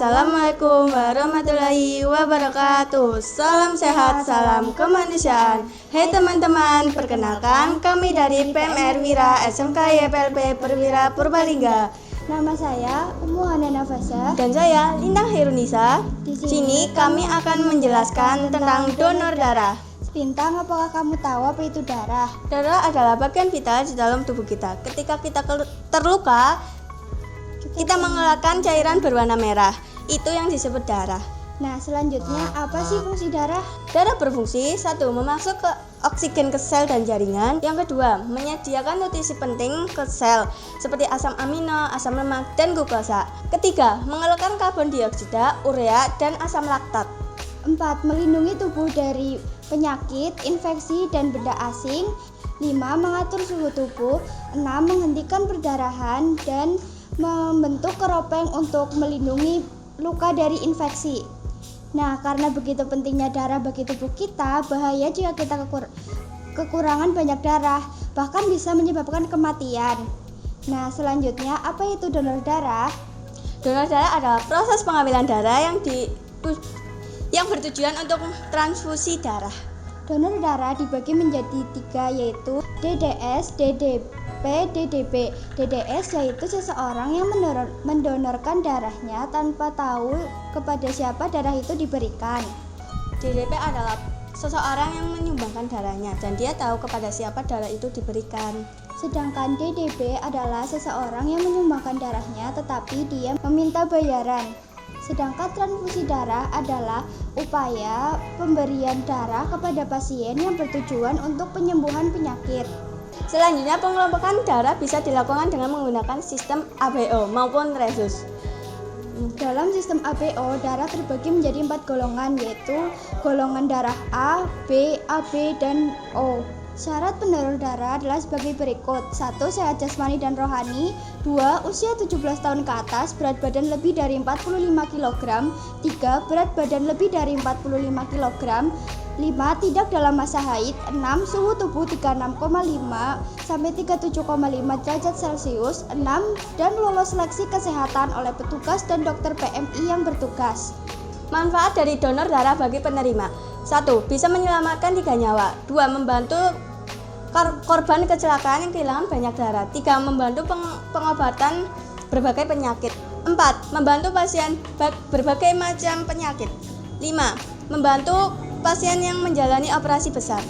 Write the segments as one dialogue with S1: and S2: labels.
S1: Assalamualaikum warahmatullahi wabarakatuh. Salam sehat, salam kemanusiaan. Hai teman-teman, perkenalkan kami dari PMR Wira SMK YPLP Perwira Purbalingga.
S2: Nama saya Umu Hana Nafasa.
S1: Dan saya Lintang Herunisa. Di sini kami akan menjelaskan tentang donor darah.
S2: Bintang, apakah kamu tahu apa itu darah?
S1: Darah adalah bagian vital di dalam tubuh kita. Ketika kita terluka, kita mengeluarkan cairan berwarna merah. Itu yang disebut darah.
S2: Nah, selanjutnya apa sih fungsi darah?
S1: Darah berfungsi: 1. Memasuk ke oksigen ke sel dan jaringan. Yang kedua, menyediakan nutrisi penting ke sel seperti asam amino, asam lemak, dan glukosa. Ketiga, mengeluarkan karbon dioksida, urea, dan asam laktat.
S2: 4. Melindungi tubuh dari penyakit, infeksi, dan benda asing. 5. Mengatur suhu tubuh. 6. Menghentikan perdarahan dan membentuk keropeng untuk melindungi luka dari infeksi. Nah, karena begitu pentingnya darah bagi tubuh kita, bahaya jika kita kekurangan banyak darah, bahkan bisa menyebabkan kematian. Nah, selanjutnya apa itu donor darah?
S1: Donor darah adalah proses pengambilan darah yang bertujuan untuk transfusi darah.
S2: Donor darah dibagi menjadi 3, yaitu DDS, DDP, DDB. DDS yaitu seseorang yang mendonorkan darahnya tanpa tahu kepada siapa darah itu diberikan.
S1: DDP adalah seseorang yang menyumbangkan darahnya dan dia tahu kepada siapa darah itu diberikan.
S2: Sedangkan DDB adalah seseorang yang menyumbangkan darahnya tetapi dia meminta bayaran. Sedangkan transfusi darah adalah upaya pemberian darah kepada pasien yang bertujuan untuk penyembuhan penyakit.
S1: Selanjutnya, pengelompokan darah bisa dilakukan dengan menggunakan sistem ABO maupun resus.
S2: Dalam sistem ABO, darah terbagi menjadi 4 golongan, yaitu golongan darah A, B, AB, dan O. Syarat pendonor darah adalah sebagai berikut: 1. Sehat jasmani dan rohani. 2. Usia 17 tahun ke atas, berat badan lebih dari 45 kg. 3. Berat badan lebih dari 45 kg. 5. Tidak dalam masa haid. 6. Suhu tubuh 36,5 sampai 37,5 derajat Celcius. 6. Dan lolos seleksi kesehatan oleh petugas dan dokter PMI yang bertugas.
S1: Manfaat dari donor darah bagi penerima: 1. Bisa menyelamatkan 3 nyawa. 2. Membantu korban kecelakaan yang kehilangan banyak darah. 3. Membantu pengobatan berbagai penyakit. 4. Membantu pasien berbagai macam penyakit. 5. Membantu pasien yang menjalani operasi besar.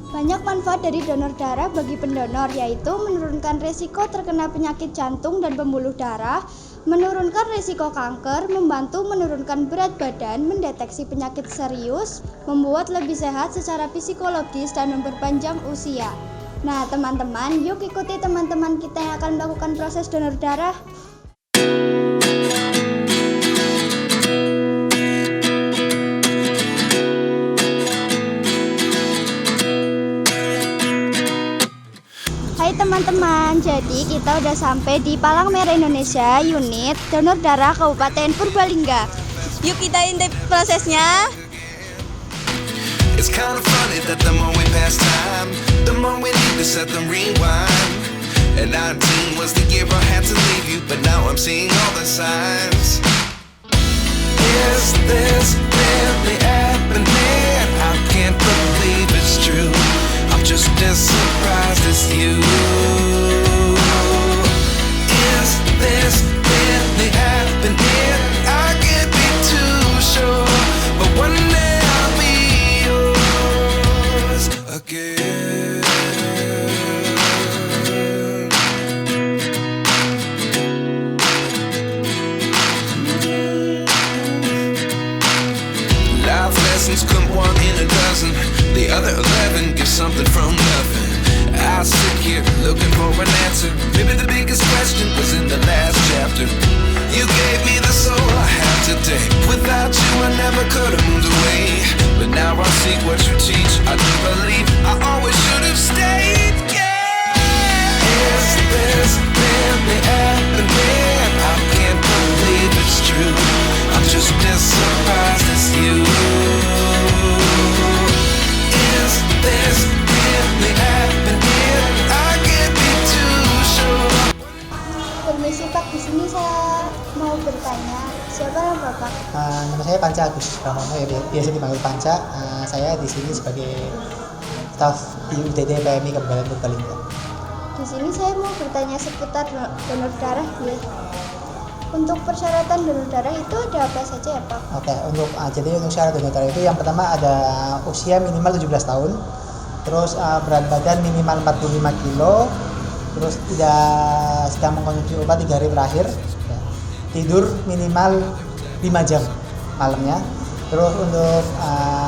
S2: Banyak manfaat dari donor darah bagi pendonor, yaitu menurunkan risiko terkena penyakit jantung dan pembuluh darah, menurunkan risiko kanker, membantu menurunkan berat badan, mendeteksi penyakit serius, membuat lebih sehat secara psikologis, dan memperpanjang usia. Nah, teman-teman, yuk ikuti teman-teman kita yang akan melakukan proses donor darah. Hai teman-teman, jadi kita udah sampai di Palang Merah Indonesia, unit donor darah Kabupaten Purbalingga.
S1: Yuk kita intip prosesnya.
S3: It's kind of funny that the more we pass time, the more we need to set the rewind. And 19 was the year I had to leave you, but now I'm seeing all the signs. Is this really happening? I can't believe it's true. I'm just as surprised as you. Is this really happening? I can't be too sure, but one day I'll be yours again. Life lessons come 1 in a dozen. The other 11 get something from nothing. I sit here, look
S2: Permisi Pak, di sini saya mau bertanya, siapa nama Bapak?
S4: Nama saya Panca Agus Pramono, ya biasa dipanggil Panca. Saya di sini sebagai staf di UTD PMI Kabupaten Purbalingga.
S2: Di sini saya mau bertanya seputar donor darah ya. Untuk persyaratan donor darah itu ada apa saja ya Pak?
S4: Oke, jadi untuk syarat donor darah itu yang pertama ada usia minimal 17 tahun, terus berat badan minimal 45 kilo, terus tidak sedang mengkonsumsi obat 3 hari terakhir, ya. Tidur minimal 5 jam malamnya. Terus untuk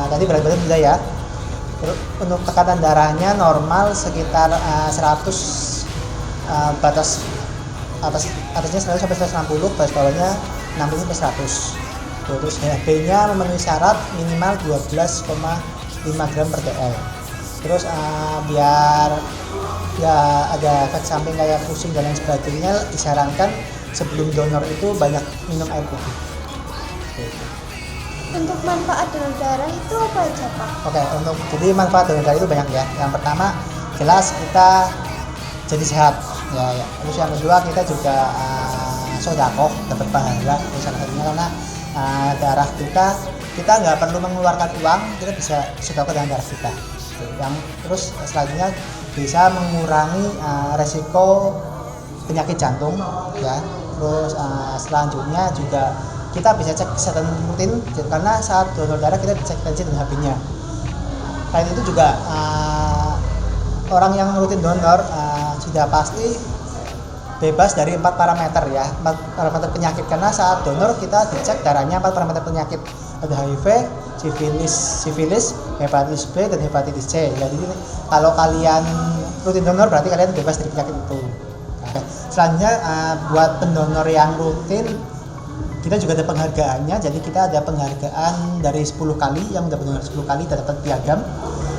S4: tadi berat badan sudah ya. Terus untuk tekanan darahnya normal sekitar 100, batas atasnya 100 sampai 160, batas bawahnya 60 sampai 100. Terus HB-nya memenuhi syarat minimal 12,5 gram per dl. Terus biar nggak ada efek samping kayak pusing dan lain sebagainya, disarankan sebelum donor itu banyak minum air putih.
S2: Untuk manfaat donor darah itu apa aja Pak?
S4: Oke, jadi manfaat donor darah itu banyak ya. Yang pertama jelas kita jadi sehat ya. Terus yang kedua kita juga sedekah, dapat pahala. Salah satunya karena darah kita nggak perlu mengeluarkan uang, kita bisa sedekah dengan darah kita. Yang terus selanjutnya bisa mengurangi resiko penyakit jantung ya. Terus selanjutnya juga kita bisa cek kesehatan rutin karena saat donor darah kita dicek tensi dan HB-nya. Selain itu juga orang yang rutin donor sudah pasti bebas dari 4 parameter ya, 4 parameter penyakit, karena saat donor kita dicek darahnya 4 parameter penyakit, ada HIV, sifilis, hepatitis B dan hepatitis C. Jadi kalau kalian rutin donor berarti kalian bebas dari penyakit itu. Nah, selanjutnya buat pendonor yang rutin kita juga ada penghargaannya. Jadi kita ada penghargaan dari 10 kali, yang udah donor 10 kali dapat piagam,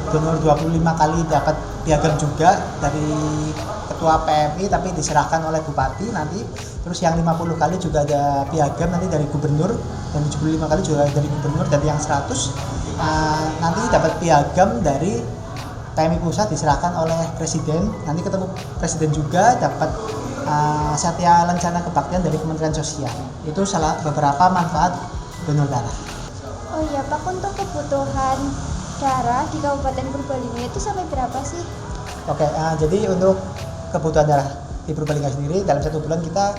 S4: donor 25 kali dapat piagam juga dari ketua PMI tapi diserahkan oleh bupati nanti. Terus yang 50 kali juga ada piagam nanti dari gubernur, dan 75 kali juga dari gubernur, dan yang 100 nanti dapat piagam dari PMI pusat diserahkan oleh presiden, nanti ketemu presiden juga dapat Satya Lancana Kebaktian dari Kementerian Sosial. Itu salah beberapa manfaat donor darah.
S2: Oh iya Pak, untuk kebutuhan darah di Kabupaten Purbalingga itu sampai berapa sih?
S4: Oke, jadi untuk kebutuhan darah di Purbalingga sendiri dalam 1 bulan kita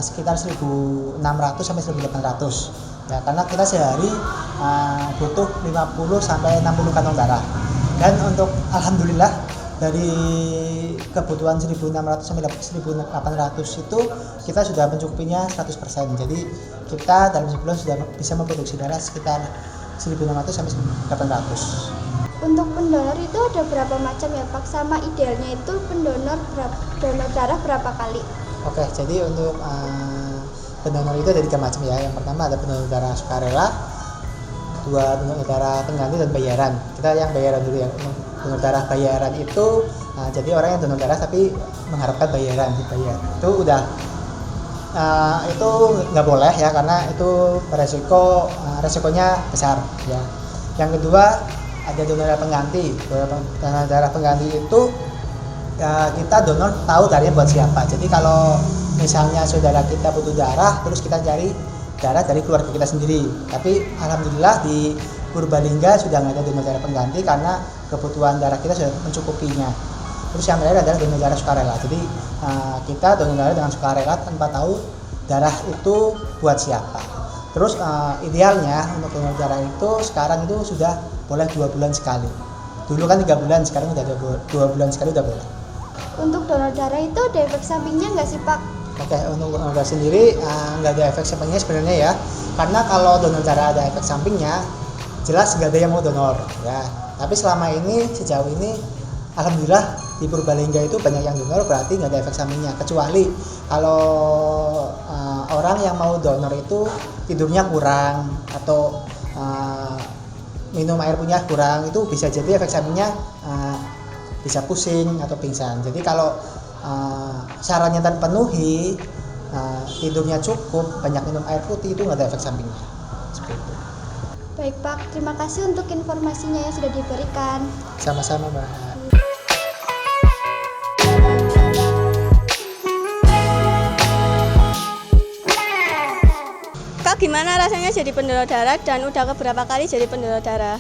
S4: sekitar 1.600 sampai 1.800 ya, karena kita sehari butuh 50 sampai 60 kantong darah. Dan untuk alhamdulillah dari kebutuhan 1.600 sampai 1.800 itu kita sudah mencukupinya 100%. Jadi kita dalam sebulan sudah bisa memproduksi darah sekitar 1.600 sampai 1.800.
S2: Untuk pendonor itu ada berapa macam ya Pak? Sama idealnya itu donor darah berapa kali?
S4: Oke, jadi untuk pendonor itu ada 3 macam ya. Yang pertama ada pendonor darah sukarela, 2 donor darah pengganti dan bayaran. Kita yang bayaran dulu ya. Donor darah bayaran itu jadi orang yang donor darah tapi mengharapkan bayaran, dibayar. Itu udah itu nggak boleh ya, karena itu resikonya besar ya. Yang kedua ada donor darah pengganti. Donor darah pengganti itu kita donor tahu darahnya buat siapa. Jadi kalau misalnya saudara kita butuh darah, terus kita cari darah dari keluarga kita sendiri. Tapi alhamdulillah di Purbalingga sudah nggak ada donor darah pengganti karena kebutuhan darah kita sudah mencukupinya. Terus yang terakhir adalah donor darah sukarela. Jadi kita donor darah dengan sukarela tanpa tahu darah itu buat siapa. Terus idealnya untuk donor darah itu sekarang itu sudah boleh 2 bulan sekali. Dulu kan 3 bulan, sekarang udah 2 bulan sekali udah boleh.
S2: Untuk donor darah itu ada efek sampingnya nggak sih Pak?
S4: Oke, untuk donor darah sendiri nggak ada efek sampingnya sebenarnya ya. Karena kalau donor darah ada efek sampingnya, jelas nggak ada yang mau donor ya. Tapi selama ini, sejauh ini alhamdulillah di Purbalingga itu banyak yang donor, berarti nggak ada efek sampingnya. Kecuali kalau orang yang mau donor itu tidurnya kurang atau minum air punya kurang, itu bisa jadi efek sampingnya bisa pusing atau pingsan. Jadi kalau syaratnya terpenuhi, tidurnya cukup, banyak minum air putih, itu nggak ada efek sampingnya. Seperti itu.
S2: Baik Pak, terima kasih untuk informasinya yang sudah diberikan.
S4: Sama-sama Mbak.
S1: Gimana rasanya jadi pendonor darah dan udah keberapa kali jadi pendonor darah?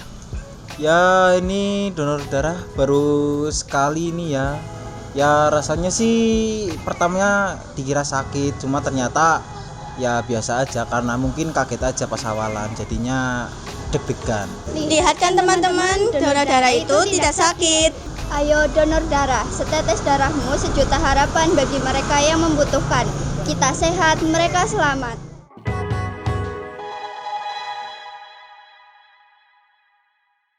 S5: Ya ini donor darah baru sekali ini ya. Ya rasanya sih pertamanya dikira sakit, cuma ternyata ya biasa aja karena mungkin kaget aja pas awalan, jadinya deg-degan.
S1: Lihat kan teman-teman, donor darah itu tidak sakit.
S2: Ayo donor darah, setetes darahmu sejuta harapan bagi mereka yang membutuhkan. Kita sehat, mereka selamat.